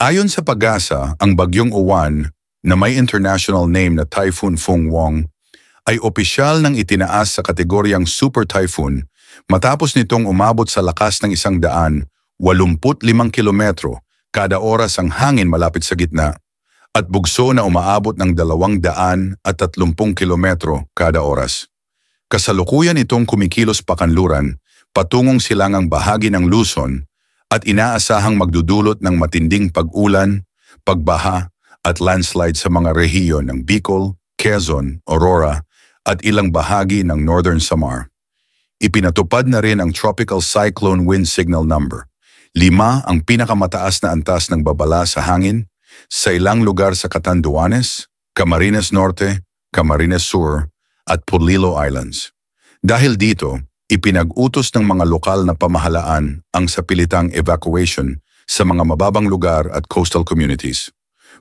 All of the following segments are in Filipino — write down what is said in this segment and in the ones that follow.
Ayon sa pag-asa, ang bagyong Uwan na may international name na Typhoon Fongwong ay opisyal nang itinaas sa kategoryang Super Typhoon matapos nitong umabot sa lakas ng 185 kilometro kada oras ang hangin malapit sa gitna at bugso na umaabot ng 230 kilometro kada oras. Kasalukuyan itong kumikilos pakanluran patungong silangang bahagi ng Luzon at inaasahang magdudulot ng matinding pag-ulan, pagbaha at landslide sa mga rehiyon ng Bicol, Quezon, Aurora at ilang bahagi ng Northern Samar. Ipinatupad na rin ang Tropical Cyclone Wind Signal Number. 5 ang pinakamataas na antas ng babala sa hangin sa ilang lugar sa Catanduanes, Camarines Norte, Camarines Sur at Polillo Islands. Dahil dito, ipinag-utos ng mga lokal na pamahalaan ang sapilitang evacuation sa mga mababang lugar at coastal communities.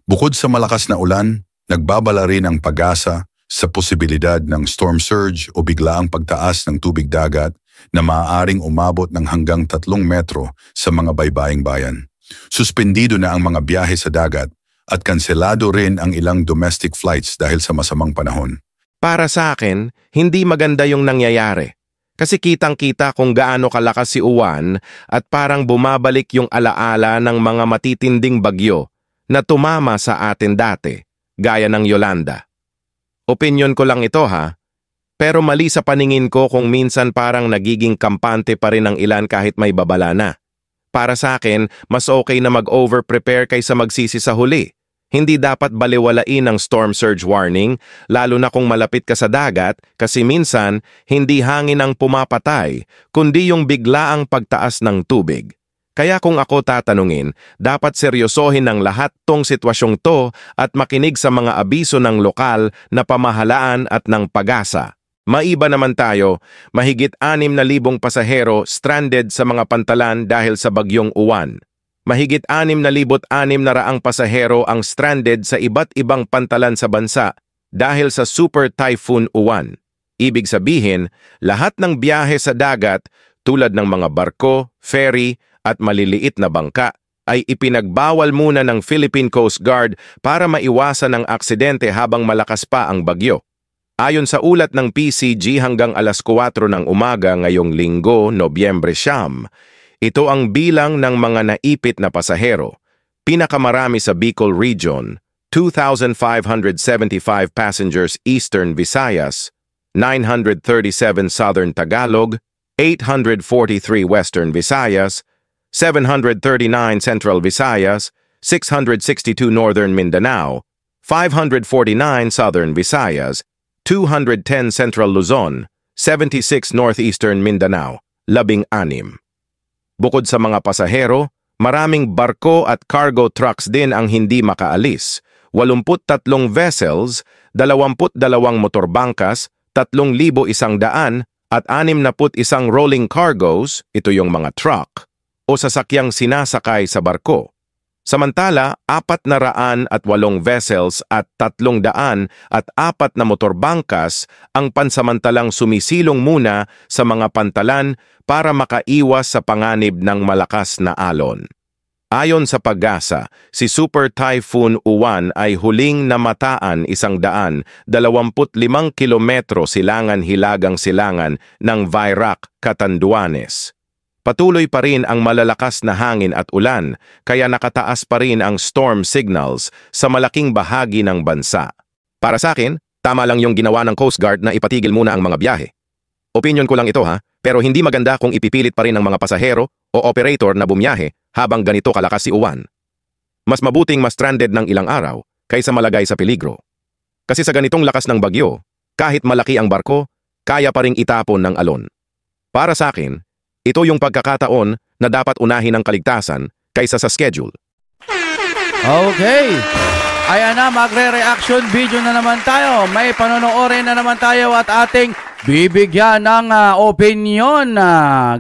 Bukod sa malakas na ulan, nagbabala rin ang pag-asa sa posibilidad ng storm surge o biglaang pagtaas ng tubig dagat na maaaring umabot ng hanggang 3 metro sa mga baybaying bayan. Suspendido na ang mga biyahe sa dagat at kanselado rin ang ilang domestic flights dahil sa masamang panahon. Para sa akin, hindi maganda yung nangyayari. Kasi kitang-kita kung gaano kalakas si Uwan at parang bumabalik yung alaala ng mga matitinding bagyo na tumama sa atin dati, gaya ng Yolanda. Opinyon ko lang ito ha, pero mali sa paningin ko kung minsan parang nagiging kampante pa rin ang ilan kahit may babala na. Para sa akin, mas okay na mag-over-prepare kaysa magsisi sa huli. Hindi dapat baliwalain ang storm surge warning, lalo na kung malapit ka sa dagat kasi minsan hindi hangin ang pumapatay, kundi yung biglaang pagtaas ng tubig. Kaya kung ako tatanungin, dapat seryosohin ng lahat tong sitwasyong to at makinig sa mga abiso ng lokal na pamahalaan at ng pag-asa. Maiba naman tayo, mahigit 6,000 pasahero stranded sa mga pantalan dahil sa bagyong Uwan. Mahigit 6,600 pasahero ang stranded sa iba't ibang pantalan sa bansa dahil sa Super Typhoon Uwan. Ibig sabihin, lahat ng biyahe sa dagat tulad ng mga barko, ferry at maliliit na bangka ay ipinagbawal muna ng Philippine Coast Guard para maiwasan ang aksidente habang malakas pa ang bagyo. Ayon sa ulat ng PCG hanggang alas 4 ng umaga ngayong Linggo, Nobyembre 9, ito ang bilang ng mga naipit na pasahero. Pinakamarami sa Bicol Region, 2,575 passengers Eastern Visayas, 937 Southern Tagalog, 843 Western Visayas, 739 Central Visayas, 662 Northern Mindanao, 549 Southern Visayas, 210 Central Luzon, 76 Northeastern Mindanao, 16. Bukod sa mga pasahero, maraming barko at cargo trucks din ang hindi makaalis. 83 vessels, 22 motorbangkas, 3,100 at 61 rolling cargoes, ito yung mga truck, o sasakyang sinasakay sa barko. Samantala, 408 vessels at 304 na motorbangkas ang pansamantalang sumisilong muna sa mga pantalan para makaiwas sa panganib ng malakas na alon. Ayon sa pag-asa, si Super Typhoon Uwan ay huling namataan 125 kilometro silangan-hilagang silangan ng Virac, Catanduanes. Patuloy pa rin ang malalakas na hangin at ulan, kaya nakataas pa rin ang storm signals sa malaking bahagi ng bansa. Para sa akin, tama lang yung ginawa ng Coast Guard na ipatigil muna ang mga biyahe. Opinyon ko lang ito ha, pero hindi maganda kung ipipilit pa rin ng mga pasahero o operator na bumiyahe habang ganito kalakas si Uwan. Mas mabuting ma-stranded ng ilang araw kaysa malagay sa peligro. Kasi sa ganitong lakas ng bagyo, kahit malaki ang barko, kaya pa ring itapon ng alon. Para sa akin, ito yung pagkakataon na dapat unahin ang kaligtasan kaysa sa schedule. Okay. Ayan na, magre-reaction video na naman tayo. May panonoodin na naman tayo at ating bibigyan ng opinion.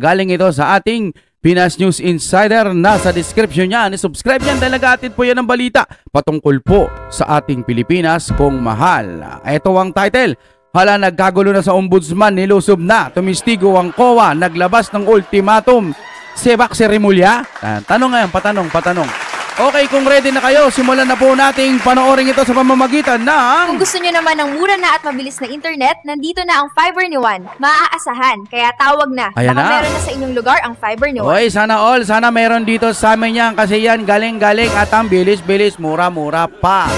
Galing ito sa ating Pinas News Insider. Nasa description niya. Subscribe yan dahil nag-aatid po yan ng balita patungkol po sa ating Pilipinas kung mahal. Ito ang title. Hala, nagkagulo na sa ombudsman, nilusob na, tumistigo ang COA, naglabas ng ultimatum. Sebak si Rimulya? Tanong ngayon, patanong. Okay, kung ready na kayo, simulan na po nating panoorin ito sa pamamagitan ng... Kung gusto nyo naman ng mura na at mabilis na internet, nandito na ang fiber ni Juan. Maaasahan, kaya tawag na. Ayan Baka na. meron na sa inyong lugar ang fiber ni Juan. Oy, sana meron dito sa amin yan kasi yan galing-galing at ang bilis-bilis, mura-mura pa.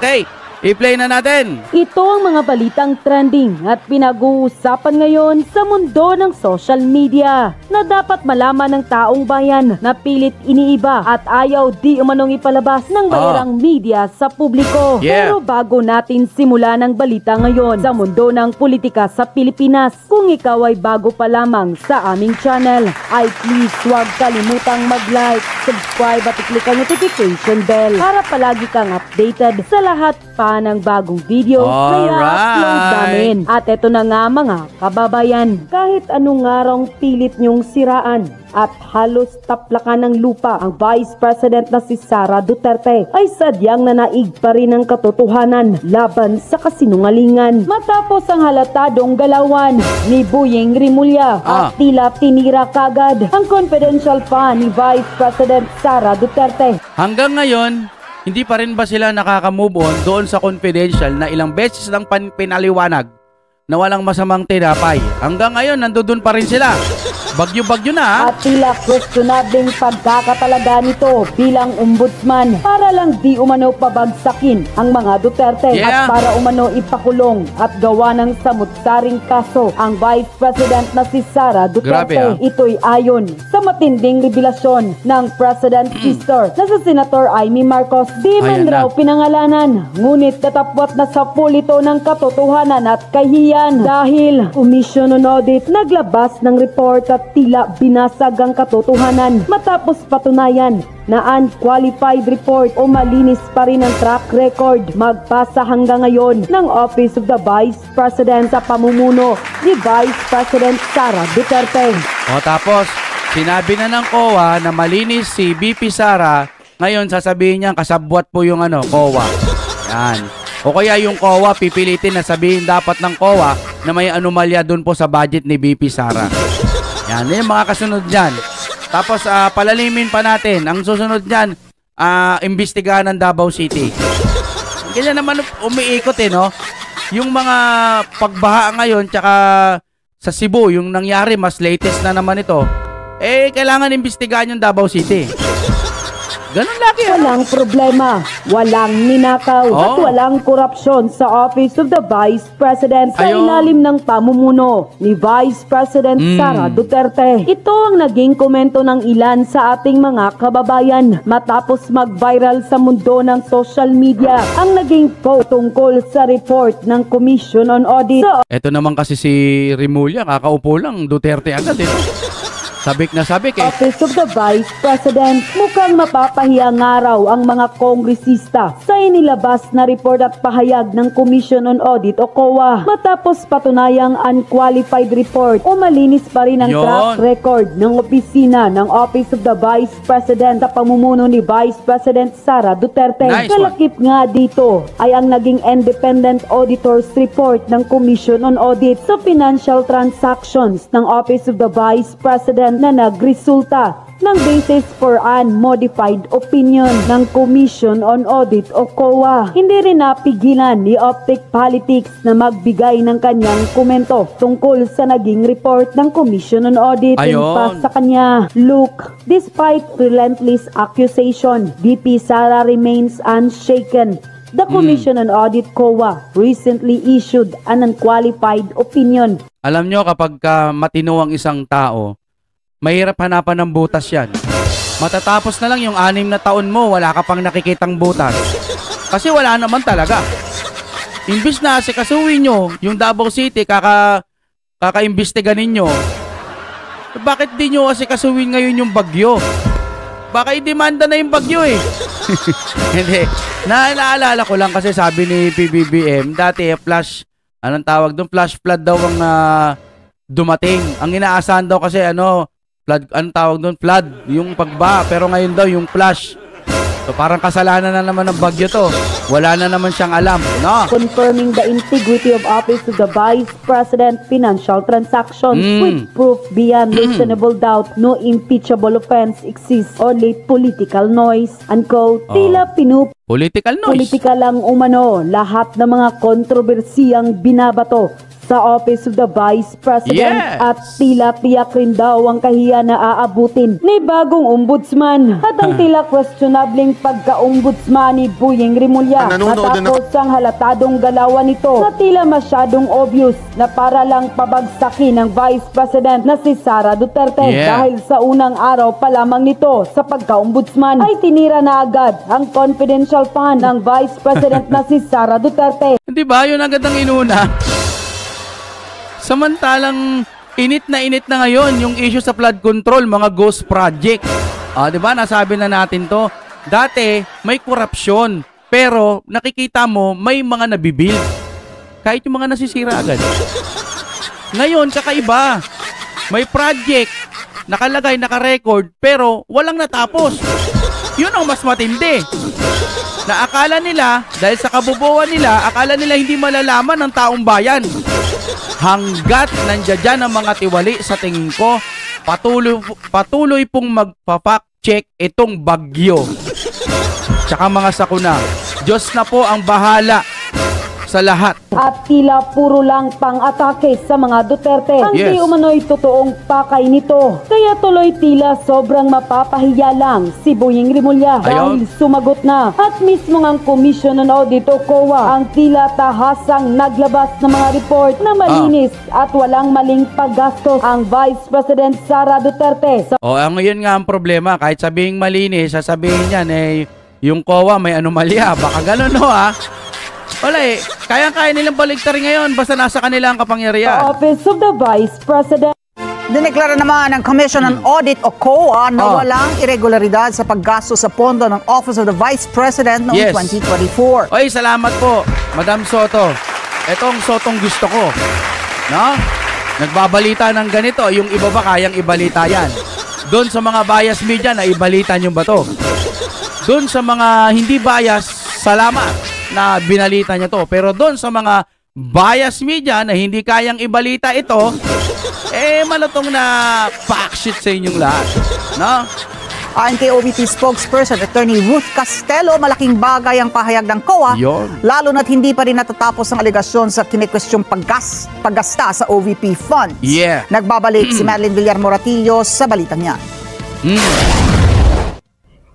Okay, i-play na natin. Ito ang mga balitang trending at pinag-uusapan ngayon sa mundo ng social media na dapat malaman ng taong bayan na pilit iniiba at ayaw di umanong ipalabas ng bayarang media sa publiko. Yeah. Pero bago natin simulan ang balita ngayon sa mundo ng politika sa Pilipinas, kung ikaw ay bago pa lamang sa aming channel, ay please huwag kalimutang mag-like, subscribe at i-click ang notification bell para palagi kang updated sa lahat pa ng bagong video na i-upload namin. At eto na nga mga kababayan, kahit anong ngarong pilit nyong siraan at halos taplakan ng lupa ang Vice President na si Sara Duterte, ay sadyang nanaig pa rin ang katotohanan laban sa kasinungalingan. Matapos ang halatadong galawan ni Boyeng Rimulya at tila tinira kagad ang confidential fund ni Vice President Sara Duterte. Hanggang ngayon, hindi pa rin ba sila nakaka-move on doon sa confidential na ilang beses lang pinaliwanag na walang masamang tinapay? Hanggang ngayon, nandoon pa rin sila. Bagyo-bagyo na. At tila questionableng pagkakatalaga nito bilang ombudsman para lang di umano pabagsakin ang mga Duterte at para umano ipakulong at gawa ng samut-saring kaso ang Vice President na si Sara Duterte. Ito'y ayon sa matinding revelasyon ng President sister na si Senator Amy Marcos. Di man raw pinangalanan, ngunit tatapwat na sa pulito ng katotohanan at kahiyan dahil Commission on Audit naglabas ng report at tila binasag ang katotohanan matapos patunayan na unqualified report o malinis pa rin ang track record magpasa hanggang ngayon ng Office of the Vice President sa pamumuno ni Vice President Sara Duterte. O tapos, sinabi na ng COA na malinis si VP Sara, ngayon sasabihin niya kasabwat po yung COA. Yan. O kaya yung COA pipilitin na sabihin dapat ng COA na may anomalya dun po sa budget ni VP Sara. Yan, yung mga kasunod dyan. Tapos, palalimin pa natin. Ang susunod dyan, imbestigahan ng Davao City. Ganyan naman umiikot no? Yung mga pagbaha ngayon, tsaka sa Cebu, yung nangyari, mas latest na naman ito, kailangan imbestigahan yung Davao City. Ganun lagi. Walang problema, walang ninakaw at walang korupsyon sa Office of the Vice President sa ilalim ng pamumuno ni Vice President Sara Duterte. Ito ang naging komento ng ilan sa ating mga kababayan matapos mag-viral sa mundo ng social media ang naging post tungkol sa report ng Commission on Audit. Ito naman kasi si Rimulya, kakaupo lang, Duterte agad Sabik na sabik Office of the Vice President, mukhang mapapahiya nga raw ang mga kongresista sa inilabas na report at pahayag ng Commission on Audit o COA matapos patunayang unqualified report o malinis pa rin ang track record ng opisina ng Office of the Vice President sa pamumuno ni Vice President Sara Duterte. Kalakip nga dito ay ang naging independent auditor's report ng Commission on Audit sa financial transactions ng Office of the Vice President na nagresulta ng basis for unmodified opinion ng Commission on Audit o COA. Hindi rin napigilan ni Optic Politics na magbigay ng kanyang komento tungkol sa naging report ng Commission on Audit. Pa sa kanya, look, despite relentless accusation, VP Sara remains unshaken. The Commission on Audit COA recently issued an unqualified opinion. Alam nyo, kapag matino ang isang tao, mahirap hanapan ng butas yan. Matatapos na lang yung 6 na taon mo, wala ka pang nakikitang butas. Kasi wala naman talaga. Imbis na asikasuhin nyo, yung Davao City, kaka-imbestiga ninyo, bakit di nyo asikasuhin ngayon yung bagyo? Baka i-demanda na yung bagyo Hindi. Naalala ko lang kasi sabi ni PBBM, dati flash, anong tawag doon? Flash flood daw ang dumating. Ang inaasahan daw kasi flood, anong tawag doon? Flood, yung pagba. Pero ngayon daw yung flash. So parang kasalanan na naman ng Bagyo to. Wala na naman siyang alam, no? Confirming the integrity of office of the Vice President financial transactions with proof beyond reasonable doubt no impeachable offense exists, only political noise. Unquote. Tila Political noise. politika lang umano lahat ng mga kontrobersiyang binabato sa Office of the Vice President Yes. at tila tiyak rin daw ang kahiya na aabutin ni bagong ombudsman at ang tila questionableng pagka-ombudsman ni Boyeng Rimulya matapos ang halatadong galawan nito na tila masyadong obvious na para lang pabagsakin ng Vice President na si Sara Duterte. Yeah. Dahil sa unang araw pa lamang nito sa pagka-ombudsman ay tinira na agad ang confidential fund ng Vice President na si Sara Duterte. Di ba? Yun agad ang inuna. Samantalang init na ngayon yung issue sa flood control, mga ghost project. Di ba? Nasabi na natin to. Dati, may korupsyon. Pero nakikita mo, may mga nabibuild. Kahit yung mga nasisira agad. Ngayon, kakaiba. May project, nakalagay, nakarecord, pero walang natapos. Yun ang mas matindi. Na akala nila, dahil sa kabubuan nila, akala nila hindi malalaman ng taong bayan. Hanggat nandiyan ang mga tiwali sa tingin ko, patuloy pong magpa-fact check itong Bagyo. Tsaka mga sakuna. Diyos na po ang bahala sa lahat. At tila puro lang pang-atake sa mga Duterte. Ang Yes. di umano'y totoong pakay nito. Kaya tuloy tila sobrang mapapahiya lang si Boyeng Rimulya dahil sumagot na. At mismo ang Commission on Audit o COA ang tila tahasang naglabas ng mga report na malinis at walang maling paggastos ang Vice President Sara Duterte. Ngayon nga ang problema. Kahit sabihing malinis, sasabihin yan, yung COA may anomalya. Baka ganun, no, ha? Wala kaya-kaya nilang baligtarin ngayon basta nasa kanila ang kapangyarihan. Office of the Vice President. Dineklara naman ng Commission on Audit o COA na walang irregularidad sa paggasto sa pondo ng Office of the Vice President noong 2024. Oy, salamat po, Madam Soto. Etong Sotong gusto ko. No? Nagbabalita ng ganito, yung iba ba kayang ibalita yan? Doon sa mga bias media na ibalita nyo ba to? Doon sa mga hindi bias, salamat na binalita niya to. Pero doon sa mga bias media na hindi kayang ibalita ito, malatong na fact sheet sa inyong lahat. No? Ayon kay OVP spokesperson Attorney Ruth Castelo, malaking bagay ang pahayag ng COA, lalo na't hindi pa rin natatapos ang aligasyon sa kinikwestyong paggasta sa OVP funds. Yeah. Nagbabalik si Madeline Villar Moratillo sa balitang yan.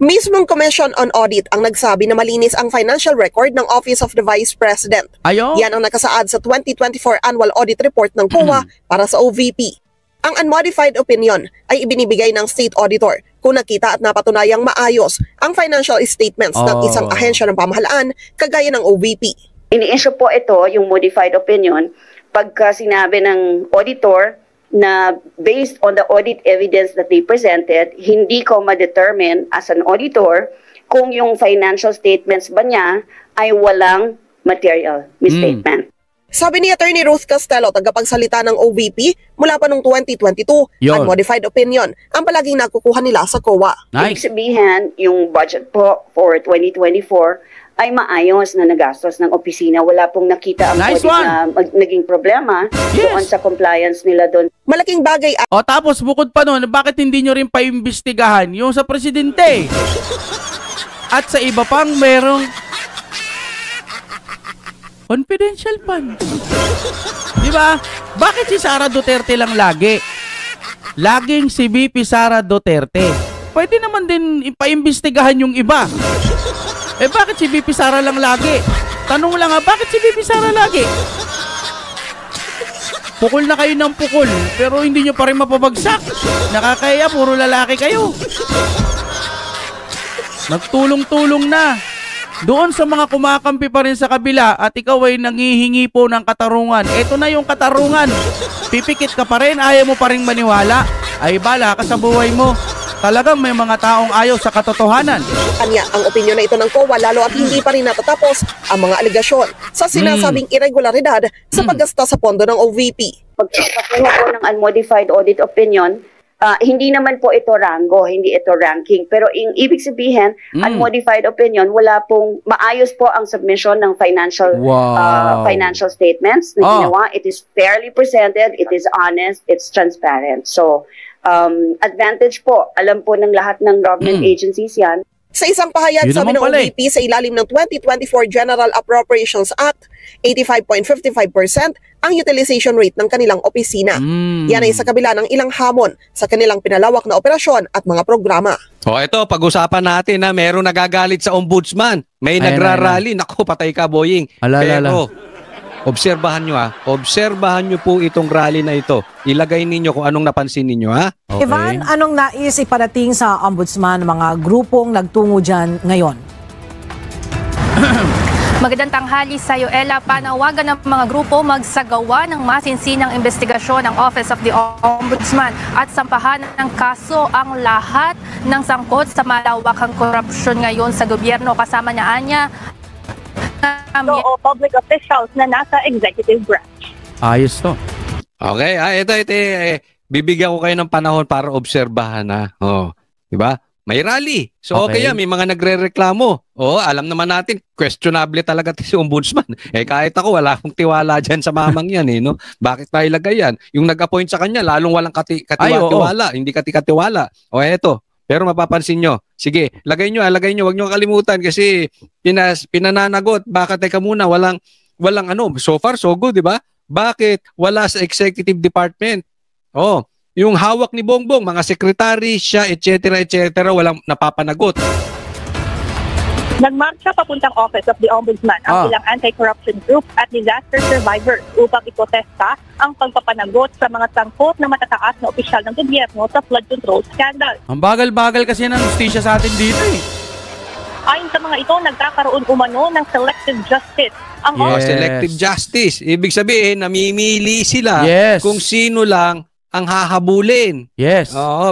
Mismong Commission on Audit ang nagsabi na malinis ang financial record ng Office of the Vice President. Yan ang nakasaad sa 2024 Annual Audit Report ng COA para sa OVP. Ang unmodified opinion ay ibinibigay ng State Auditor kung nakita at napatunayang maayos ang financial statements ng isang ahensya ng pamahalaan kagaya ng OVP. Ini-issue po ito, yung modified opinion, pagka sinabi ng auditor na based on the audit evidence that they presented, hindi ko ma-determine as an auditor kung yung financial statements ba niya ay walang material misstatement. Sabi ni Attorney Ruth Castelo, tagapagsalita ng OVP, mula pa noong 2022, unmodified opinion ang palaging nakukuha nila sa COA. Ibig sabihin, yung budget po for 2024 ay maayos na nagastos ng opisina. Wala pong nakita ang audit na naging problema doon sa compliance nila doon. Malaking bagay. Tapos bukod pa nun, bakit hindi nyo rin paimbestigahan yung sa presidente? At sa iba pang merong confidential fund. Di ba? Bakit si Sara Duterte lang lagi? Laging si VP Sara Duterte. Pwede naman din ipaimbestigahan yung iba. Bakit si VP Sara lang lagi? Tanong lang bakit si VP Sara lagi? Pukul na kayo ng pukul, pero hindi nyo pa rin mapabagsak. Nakakaya, puro lalaki kayo. Nagtulong-tulong na. Doon sa mga kumakampi pa rin sa kabila at ikaw ay nangihingi po ng katarungan. Ito na yung katarungan. Pipikit ka pa rin, ayaw mo pa rin maniwala. Ay bala ka sa buhay mo. Talagang may mga taong ayaw sa katotohanan. Anya, ang opinyon na ito ng COA lalo at hindi pa rin natatapos ang mga aligasyon sa sinasabing irregularidad sa paggasta sa pondo ng OVP. Pagpapakuha po ng unmodified audit opinion, Hindi naman po ito rango, hindi ito ranking. Pero ibig sabihin, unmodified opinion, wala pong maayos po ang submission ng financial statements na ginawa. It is fairly presented, it is honest, it's transparent. So, advantage po. Alam po ng lahat ng government agencies yan. Sa isang pahayag, sabi ng OVP, sa ilalim ng 2024 General Appropriations Act, 85.55% ang utilization rate ng kanilang opisina. Yan ay sa kabila ng ilang hamon sa kanilang pinalawak na operasyon at mga programa. Ito, pag-usapan natin na merong nagagalit sa ombudsman. May nagrarally. Naku, patay ka, Boying. Pero, obserbahan nyo obserbahan nyo po itong rally na ito. Ilagay ninyo kung anong napansin ninyo Okay. Ivan, anong nais iparating sa ombudsman mga grupong nagtungo dyan ngayon? Magandang tanghali sa iyo, Ella. Panawagan ng mga grupo magsagawa ng masinsinang investigasyon ng Office of the Ombudsman at sampahan ng kaso ang lahat ng sangkot sa malawakang korupsyon ngayon sa gobyerno. Kasama na anya o public officials na nasa executive branch. Ayos to. Okay, ito, bibigyan ko kayo ng panahon para obserbahan diba? May rally. So okay yan, may mga nagrereklamo. Alam naman natin, questionable talaga si ombudsman. Kahit ako, wala akong tiwala dyan sa mamang yan no? Bakit tayo ilagay yan? Yung nag-appoint sa kanya, lalong walang katiwala, hindi katiwala. Eto. Pero mapapansin nyo, sige, lagay nyo, wag nyo kalimutan kasi pinananagot. Baka teka muna, walang so far so good, di ba? Bakit wala sa executive department? Yung hawak ni Bongbong, mga secretary, siya, etc., walang napapanagot. Nagmarcha papuntang Office of the Ombudsman ang ilang anti-corruption group at disaster survivors upang iprotesta ang pagpapanagot sa mga sangkot na matataas na opisyal ng gobyerno sa flood control scandal. Ang bagal-bagal kasi ng justisya sa atin dito Ayon sa mga ito, nagkakaroon umano ng selective justice. Selective justice. Ibig sabihin, namimili sila kung sino lang ang hahabulin.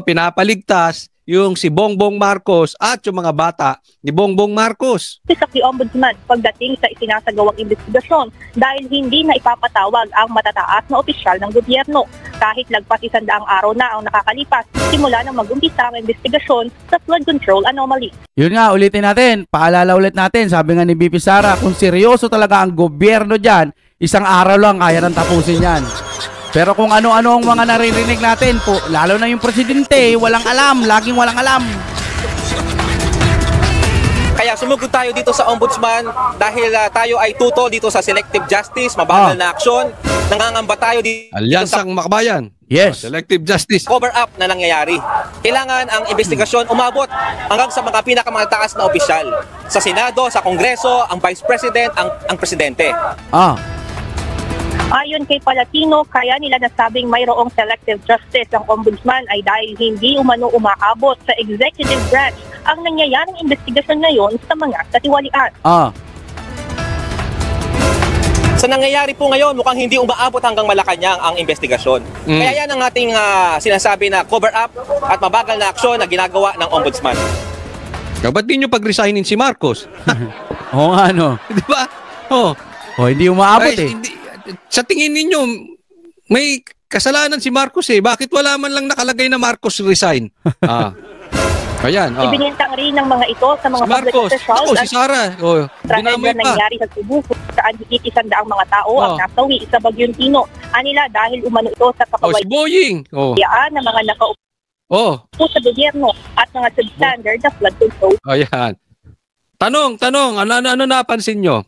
Pinapaligtas yung si Bongbong Marcos at yung mga bata ni Bongbong Marcos. Office of the Ombudsman pagdating sa isinasagawang investigasyon dahil hindi na ipapatawag ang matataas na opisyal ng gobyerno. Kahit lagpas 100 araw na ang nakakalipas, simula nang mag-umpisa ang investigasyon sa flood control anomaly. Yun nga, ulitin natin. Paalala ulit natin. Sabi nga ni BP Sara, kung seryoso talaga ang gobyerno dyan, isang araw lang kaya nang tapusin yan. Pero kung ano-ano ang mga naririnig natin po, lalo na yung presidente, walang alam, laging walang alam. Kaya sumugod tayo dito sa ombudsman dahil tayo ay tuto dito sa selective justice, mabagal na aksyon. Nangangamba tayo dito Alyansang Makabayan. Selective justice. Cover up na nangyayari. Kailangan ang investigasyon umabot hanggang sa mga pinakamataas na opisyal. Sa Senado, sa Kongreso, ang Vice President, ang Presidente. Ayon kay Palatino, kaya nila nasabing mayroong selective justice ang ombudsman ay dahil hindi umano umaabot sa executive branch ang nangyayaring investigasyon ngayon sa mga katiwalian. Sa nangyayari po ngayon, mukhang hindi umaabot hanggang Malacanang ang investigasyon. Kaya yan ang ating sinasabi na cover up at mabagal na aksyon na ginagawa ng ombudsman. Ba't di nyo pag-resignin si Marcos? Di ba? Hindi umaabot Sa tingin ninyo, may kasalanan si Marcos Bakit wala man lang nakalagay na Marcos resign? Ayan. Ibinintang rin ng mga ito sa mga public officials. Si Sara. Trahedya nangyari sa Cebu saan higit 100 mga tao ang nasawi sa Bagyong Tino. Anila dahil umano ito sa si Boying. Ng mga nakaupo sa gobyerno at mga substandard na flood control. Ayan. Tanong. Ano napansin nyo?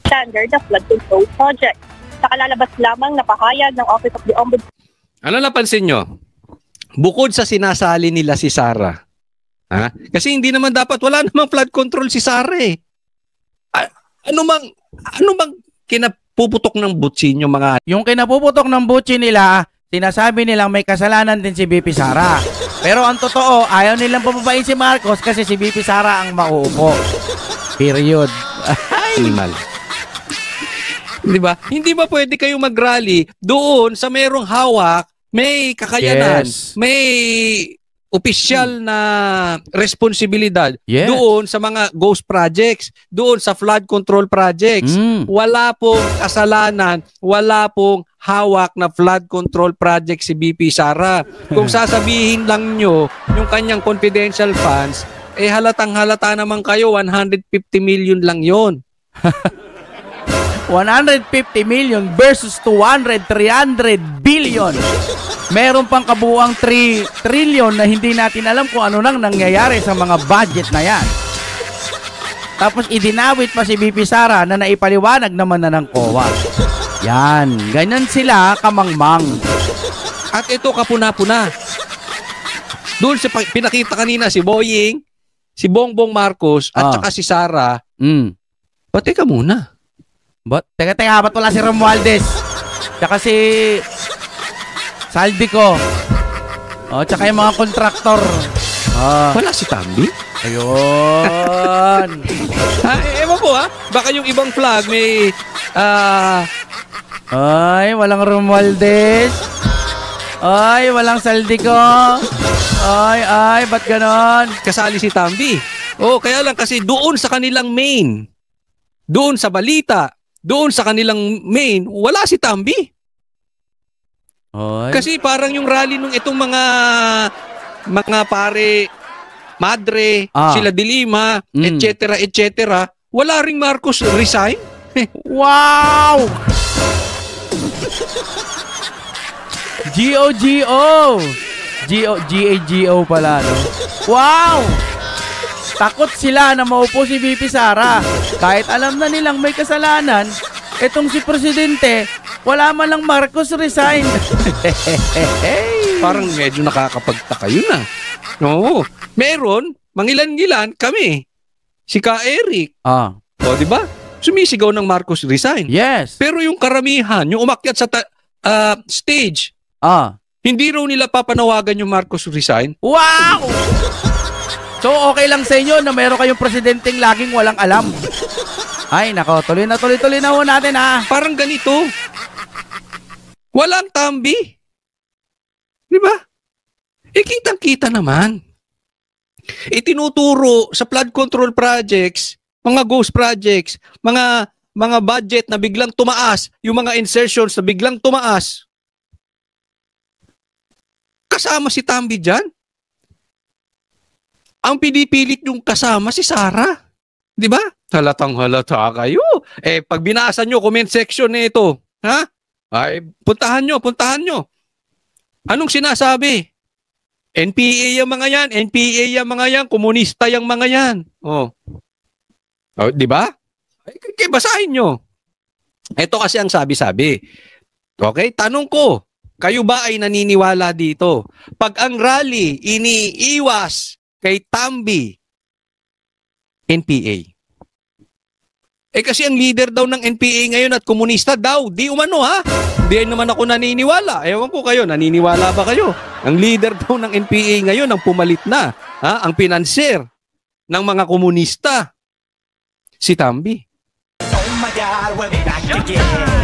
Standard na flood control project. Sa kalalabas lamang na pahayag ng Office of the Ombudsman. Ano napansin nyo? Bukod sa sinasali nila si Sara. Kasi hindi naman dapat, wala namang flood control si Sara Ano bang kinapuputok ng butsin yung mga... Yung kinapuputok ng butsin nila, sinasabi nilang may kasalanan din si BP Sara. Pero ang totoo, ayaw nilang papabain si Marcos kasi si BP Sara ang mauupo. Period. Animal. Diba? Hindi ba pwede kayo mag-rally doon sa merong hawak, may kakayanan, may opisyal na responsibilidad doon sa mga ghost projects, doon sa flood control projects. Wala pong kasalanan, wala pong hawak na flood control project si BP Sara. Kung sasabihin lang nyo yung kanyang confidential funds, eh halatang-halata naman kayo, 150 million lang yon. 150 million versus 200, 300 billion. Meron pang kabuuang 3 trillion na hindi natin alam kung ano nang nangyayari sa mga budget na yan. Tapos idinawit pa si BP Sara na naipaliwanag naman na ng COA. Yan, ganyan sila kamangmang. At ito kapuna-puna. Doon sa pinakita kanina si Boying, si Bongbong Marcos at saka si Sara. Pati ka muna. Teka, ba't wala si Romualdez? Tsaka si Saldico. Tsaka yung mga kontraktor. Wala si Tambi? Ayun. Ewan ko baka yung ibang flag may ay, walang Romualdez. Ay, walang Saldico. Ay, ba't ganon? Kasali si Tambi. Kaya lang kasi doon sa kanilang main, doon sa balita, doon sa kanilang main, wala si Tambi. Ay. Kasi parang yung rally nung itong mga pare, Madre, sila Dilima, etc., wala ring Marcos resign. Wow! G-O pala, no? Wow! Takot sila na maupo si BP Sara. Kahit alam na nilang may kasalanan, etong si Presidente, wala man lang Marcos resign. Parang medyo nakakapagtaka yun Oo. Meron, mangilan-ngilan kami. Si Ka Eric. Di ba? Sumisigaw ng Marcos resign. Yes. Pero yung karamihan, yung umakyat sa stage, hindi raw nila papanawagan yung Marcos resign. Wow! So okay lang sa inyo na meron kayong presidenteng laging walang alam. Ay, nako, tuloy na ho natin Parang ganito. Walang Tambi. Di ba? Kitang-kita naman. Itinuturo sa flood control projects, mga ghost projects, mga budget na biglang tumaas, yung mga insertions na biglang tumaas. Kasama si Tambi dyan. Ang pinipilit yung kasama si Sara. Di ba? Halatang-halata kayo. Pag binasa nyo, comment section na ito, puntahan nyo. Anong sinasabi? NPA yung mga yan, komunista yung mga yan. Di ba? Basahin nyo. Ito kasi ang sabi-sabi. Okay, tanong ko, kayo ba ay naniniwala dito? Pag ang rally iniiwas kay Tambi, NPA. Kasi ang leader daw ng NPA ngayon at komunista daw, di umano Di naman ako naniniwala. Ewan ko kayo, naniniwala ba kayo? Ang leader daw ng NPA ngayon ang pumalit na. Ang pinanser ng mga komunista. Si Tambi. Oh my God, we'll be back again.